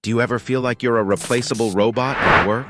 Do you ever feel like you're a replaceable robot at work?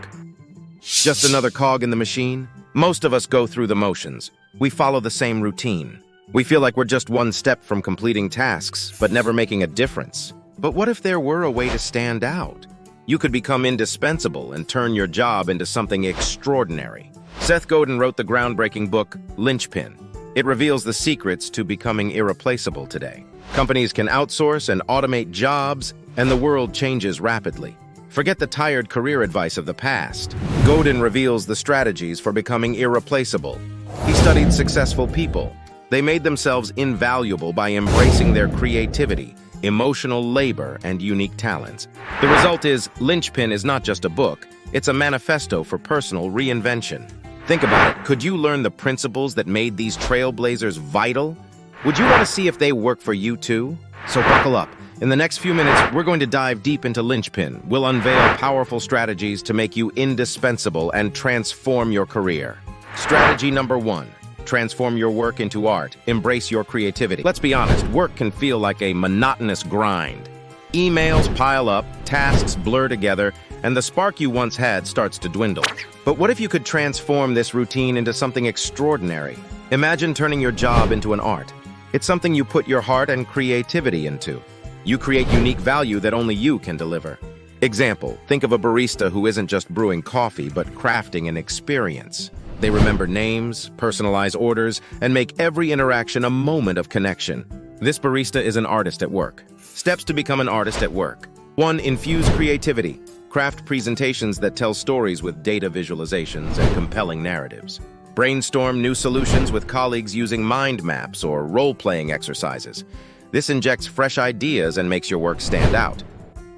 Just another cog in the machine? Most of us go through the motions. We follow the same routine. We feel like we're just one step from completing tasks, but never making a difference. But what if there were a way to stand out? You could become indispensable and turn your job into something extraordinary. Seth Godin wrote the groundbreaking book, Linchpin. It reveals the secrets to becoming irreplaceable today. Companies can outsource and automate jobs, and the world changes rapidly. Forget the tired career advice of the past. Godin reveals the strategies for becoming irreplaceable. He studied successful people. They made themselves invaluable by embracing their creativity, emotional labor, and unique talents. The result is, Linchpin is not just a book, it's a manifesto for personal reinvention. Think about it. Could you learn the principles that made these trailblazers vital? Would you want to see if they work for you too? So buckle up. In the next few minutes, we're going to dive deep into Linchpin. We'll unveil powerful strategies to make you indispensable and transform your career. Strategy number 1. Transform your work into art. Embrace your creativity. Let's be honest, work can feel like a monotonous grind. Emails pile up, tasks blur together, and the spark you once had starts to dwindle. But what if you could transform this routine into something extraordinary? Imagine turning your job into an art. It's something you put your heart and creativity into. You create unique value that only you can deliver. Example, think of a barista who isn't just brewing coffee, but crafting an experience. They remember names, personalize orders, and make every interaction a moment of connection. This barista is an artist at work. Steps to become an artist at work. 1. Infuse creativity. Craft presentations that tell stories with data visualizations and compelling narratives. Brainstorm new solutions with colleagues using mind maps or role-playing exercises. This injects fresh ideas and makes your work stand out.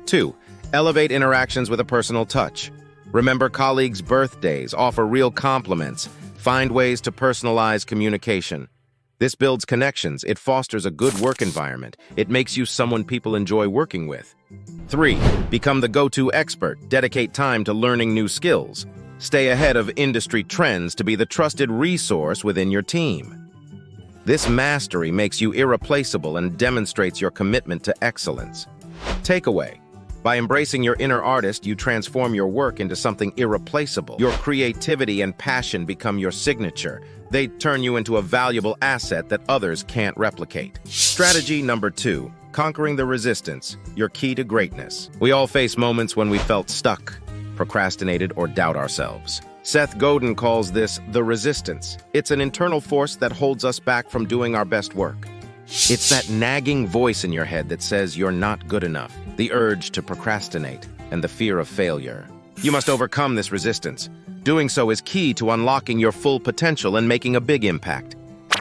2. Elevate interactions with a personal touch. Remember colleagues' birthdays, offer real compliments, find ways to personalize communication. This builds connections, it fosters a good work environment, it makes you someone people enjoy working with. 3. Become the go-to expert, dedicate time to learning new skills. Stay ahead of industry trends to be the trusted resource within your team. This mastery makes you irreplaceable and demonstrates your commitment to excellence. Takeaway. By embracing your inner artist, you transform your work into something irreplaceable. Your creativity and passion become your signature. They turn you into a valuable asset that others can't replicate. Strategy number 2. Conquering the resistance, your key to greatness. We all face moments when we felt stuck, procrastinated, or doubt ourselves. Seth Godin calls this the resistance. It's an internal force that holds us back from doing our best work. It's that nagging voice in your head that says you're not good enough, the urge to procrastinate, and the fear of failure. You must overcome this resistance. Doing so is key to unlocking your full potential and making a big impact.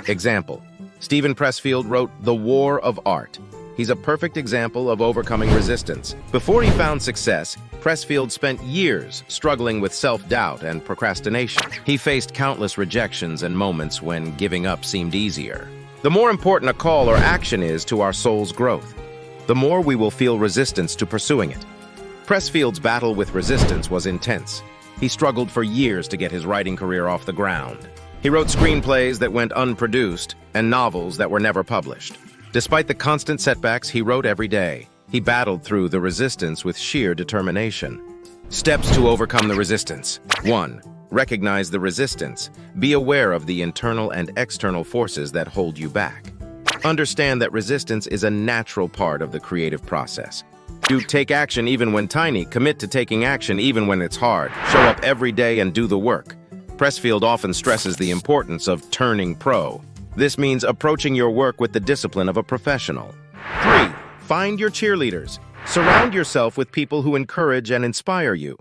Example, Steven Pressfield wrote The War of Art. He's a perfect example of overcoming resistance. Before he found success, Pressfield spent years struggling with self-doubt and procrastination. He faced countless rejections and moments when giving up seemed easier. The more important a call or action is to our soul's growth, the more we will feel resistance to pursuing it. Pressfield's battle with resistance was intense. He struggled for years to get his writing career off the ground. He wrote screenplays that went unproduced and novels that were never published. Despite the constant setbacks, he wrote every day. He battled through the resistance with sheer determination. Steps to overcome the resistance. 1. Recognize the resistance. Be aware of the internal and external forces that hold you back. Understand that resistance is a natural part of the creative process. You take action even when tiny, commit to taking action even when it's hard. Show up every day and do the work. Pressfield often stresses the importance of turning pro. This means approaching your work with the discipline of a professional. 3. Find your cheerleaders. Surround yourself with people who encourage and inspire you.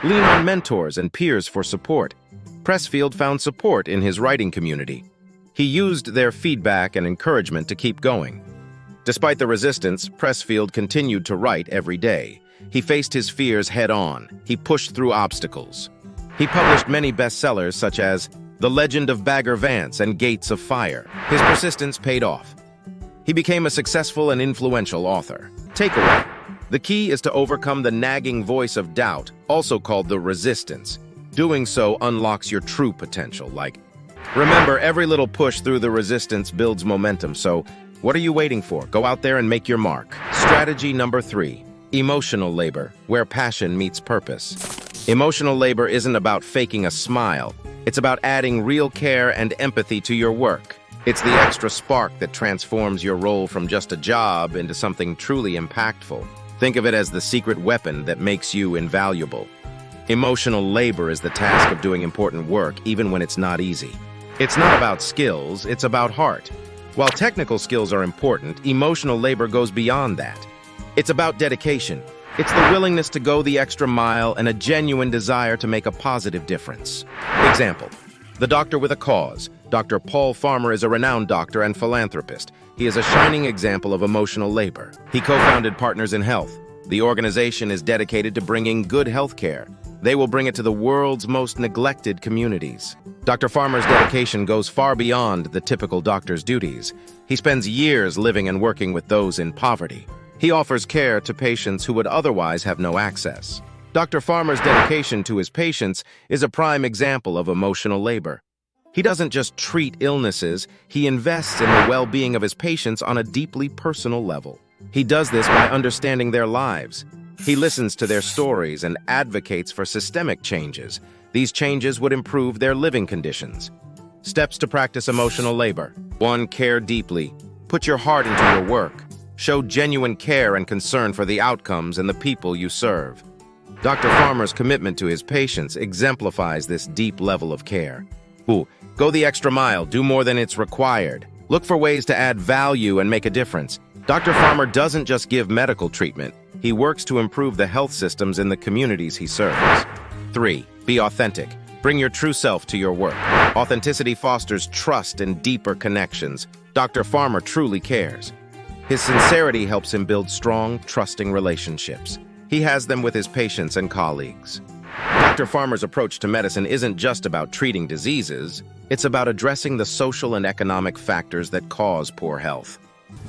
Lean on mentors and peers for support. Pressfield found support in his writing community. He used their feedback and encouragement to keep going. Despite the resistance, Pressfield continued to write every day. He faced his fears head-on. He pushed through obstacles. He published many bestsellers such as The Legend of Bagger Vance and Gates of Fire. His persistence paid off. He became a successful and influential author. Takeaway. The key is to overcome the nagging voice of doubt, also called the resistance. Doing so unlocks your true potential. Remember, every little push through the resistance builds momentum, so what are you waiting for? Go out there and make your mark. Strategy number 3. Emotional labor, where passion meets purpose. Emotional labor isn't about faking a smile. It's about adding real care and empathy to your work. It's the extra spark that transforms your role from just a job into something truly impactful. Think of it as the secret weapon that makes you invaluable. Emotional labor is the task of doing important work even when it's not easy. It's not about skills, it's about heart. While technical skills are important, emotional labor goes beyond that. It's about dedication. It's the willingness to go the extra mile and a genuine desire to make a positive difference. Example, the doctor with a cause. Dr. Paul Farmer is a renowned doctor and philanthropist. He is a shining example of emotional labor. He co-founded Partners in Health. The organization is dedicated to bringing good health care. They will bring it to the world's most neglected communities. Dr. Farmer's dedication goes far beyond the typical doctor's duties. He spends years living and working with those in poverty. He offers care to patients who would otherwise have no access. Dr. Farmer's dedication to his patients is a prime example of emotional labor. He doesn't just treat illnesses, he invests in the well-being of his patients on a deeply personal level. He does this by understanding their lives. He listens to their stories and advocates for systemic changes. These changes would improve their living conditions. Steps to practice emotional labor. 1. Care deeply. Put your heart into your work. Show genuine care and concern for the outcomes and the people you serve. Dr. Farmer's commitment to his patients exemplifies this deep level of care. 2. Go the extra mile. Do more than it's required. Look for ways to add value and make a difference. Dr. Farmer doesn't just give medical treatment. He works to improve the health systems in the communities he serves. 3. Be authentic. Bring your true self to your work. Authenticity fosters trust and deeper connections. Dr. Farmer truly cares. His sincerity helps him build strong, trusting relationships. He has them with his patients and colleagues. Dr. Farmer's approach to medicine isn't just about treating diseases. It's about addressing the social and economic factors that cause poor health.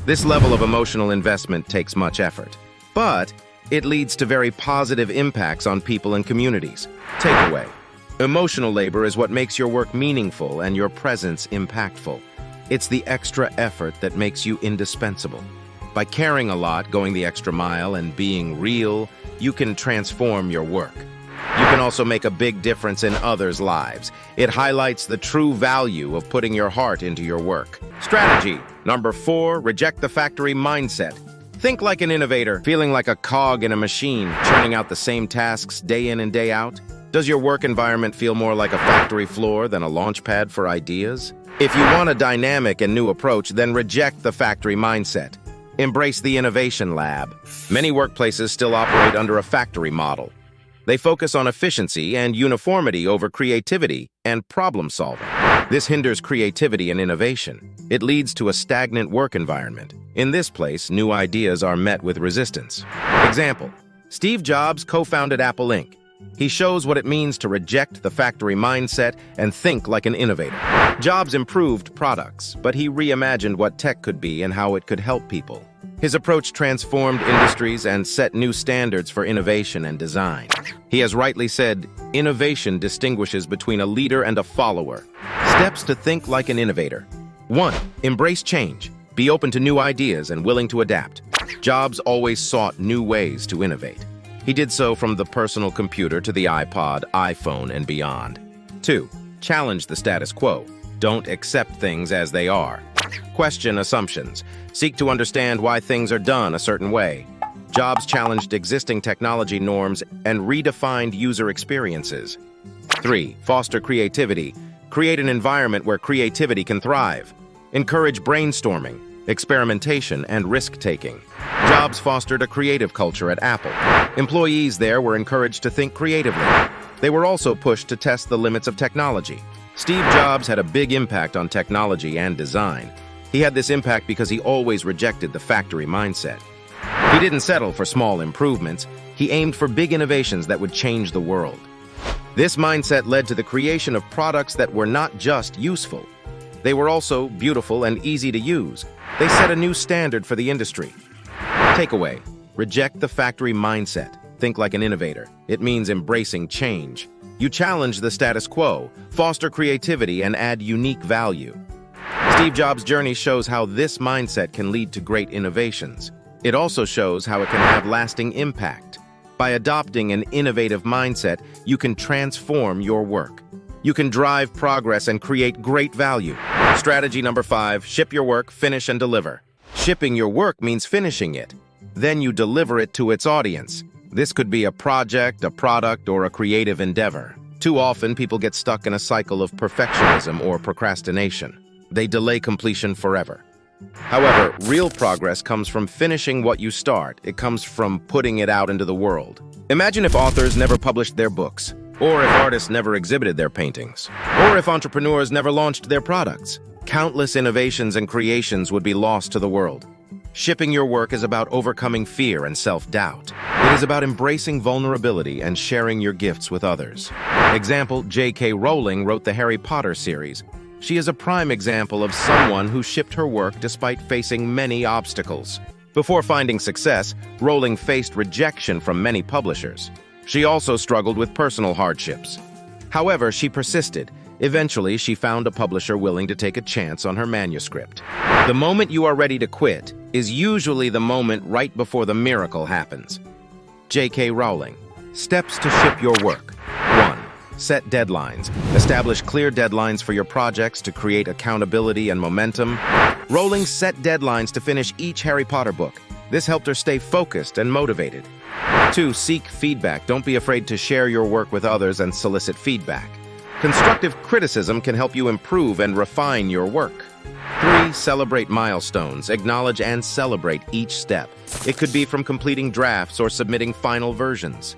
This level of emotional investment takes much effort, but it leads to very positive impacts on people and communities. Takeaway: emotional labor is what makes your work meaningful and your presence impactful. It's the extra effort that makes you indispensable. By caring a lot, going the extra mile, and being real, you can transform your work. You can also make a big difference in others' lives. It highlights the true value of putting your heart into your work. Strategy. Number 4, reject the factory mindset. Think like an innovator, feeling like a cog in a machine, churning out the same tasks day in and day out. Does your work environment feel more like a factory floor than a launch pad for ideas? If you want a dynamic and new approach, then reject the factory mindset. Embrace the innovation lab. Many workplaces still operate under a factory model. They focus on efficiency and uniformity over creativity and problem solving. This hinders creativity and innovation. It leads to a stagnant work environment. In this place, new ideas are met with resistance. Example: Steve Jobs co-founded Apple Inc. He shows what it means to reject the factory mindset and think like an innovator. Jobs improved products, but he reimagined what tech could be and how it could help people. His approach transformed industries and set new standards for innovation and design. He has rightly said, innovation distinguishes between a leader and a follower. Steps to think like an innovator. 1. Embrace change. Be open to new ideas and willing to adapt. Jobs always sought new ways to innovate. He did so from the personal computer to the iPod, iPhone, and beyond. 2. Challenge the status quo. Don't accept things as they are. Question assumptions. Seek to understand why things are done a certain way. Jobs challenged existing technology norms and redefined user experiences. 3. Foster creativity. Create an environment where creativity can thrive. Encourage brainstorming, experimentation, and risk-taking. Jobs fostered a creative culture at Apple. Employees there were encouraged to think creatively. They were also pushed to test the limits of technology. Steve Jobs had a big impact on technology and design. He had this impact because he always rejected the factory mindset. He didn't settle for small improvements. He aimed for big innovations that would change the world. This mindset led to the creation of products that were not just useful. They were also beautiful and easy to use. They set a new standard for the industry. Takeaway: reject the factory mindset. Think like an innovator. It means embracing change. You challenge the status quo, foster creativity, and add unique value. Steve Jobs' journey shows how this mindset can lead to great innovations. It also shows how it can have lasting impact. By adopting an innovative mindset, you can transform your work. You can drive progress and create great value. Strategy number 5, ship your work, finish and deliver. Shipping your work means finishing it. Then you deliver it to its audience. This could be a project, a product, or a creative endeavor. Too often, people get stuck in a cycle of perfectionism or procrastination. They delay completion forever. However, real progress comes from finishing what you start. It comes from putting it out into the world. Imagine if authors never published their books, or if artists never exhibited their paintings, or if entrepreneurs never launched their products. Countless innovations and creations would be lost to the world. Shipping your work is about overcoming fear and self-doubt. It is about embracing vulnerability and sharing your gifts with others. Example, J.K. Rowling wrote the Harry Potter series. She is a prime example of someone who shipped her work despite facing many obstacles. Before finding success, Rowling faced rejection from many publishers. She also struggled with personal hardships. However, she persisted. Eventually, she found a publisher willing to take a chance on her manuscript. The moment you are ready to quit is usually the moment right before the miracle happens. J.K. Rowling. Steps to ship your work. 1. Set deadlines. Establish clear deadlines for your projects to create accountability and momentum. Rowling set deadlines to finish each Harry Potter book. This helped her stay focused and motivated. 2. Seek feedback. Don't be afraid to share your work with others and solicit feedback. Constructive criticism can help you improve and refine your work. 3. Celebrate milestones. Acknowledge and celebrate each step. It could be from completing drafts or submitting final versions.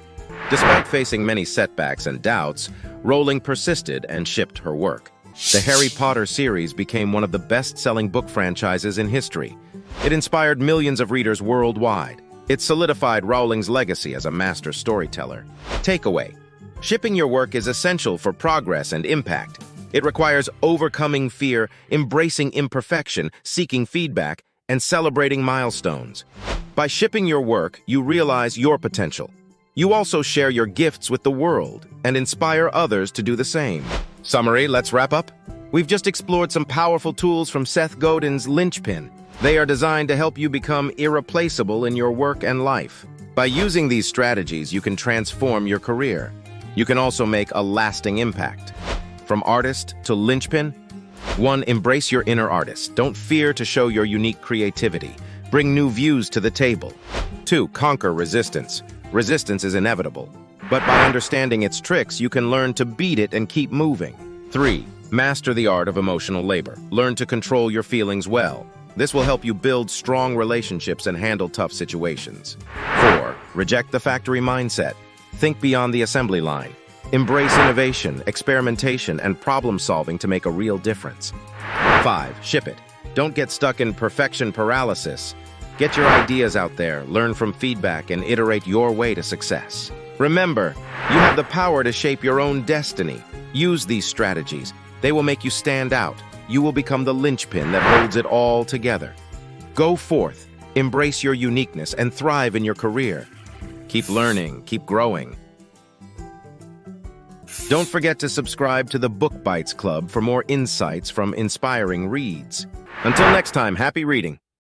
Despite facing many setbacks and doubts, Rowling persisted and shipped her work. The Harry Potter series became one of the best-selling book franchises in history. It inspired millions of readers worldwide. It solidified Rowling's legacy as a master storyteller. Takeaway: shipping your work is essential for progress and impact. It requires overcoming fear, embracing imperfection, seeking feedback, and celebrating milestones. By shipping your work, you realize your potential. You also share your gifts with the world and inspire others to do the same. Summary, let's wrap up. We've just explored some powerful tools from Seth Godin's Linchpin. They are designed to help you become irreplaceable in your work and life. By using these strategies, you can transform your career. You can also make a lasting impact. From artist to Linchpin. 1. Embrace your inner artist. Don't fear to show your unique creativity. Bring new views to the table. 2. Conquer resistance. Resistance is inevitable, but by understanding its tricks, you can learn to beat it and keep moving. 3. Master the art of emotional labor. Learn to control your feelings well. This will help you build strong relationships and handle tough situations. 4. Reject the factory mindset. Think beyond the assembly line. Embrace innovation, experimentation, and problem-solving to make a real difference. 5. Ship it. Don't get stuck in perfection paralysis. Get your ideas out there, learn from feedback, and iterate your way to success. Remember, you have the power to shape your own destiny. Use these strategies. They will make you stand out. You will become the linchpin that holds it all together. Go forth, embrace your uniqueness, and thrive in your career. Keep learning, keep growing. Don't forget to subscribe to the Book Bites Club for more insights from inspiring reads. Until next time, happy reading.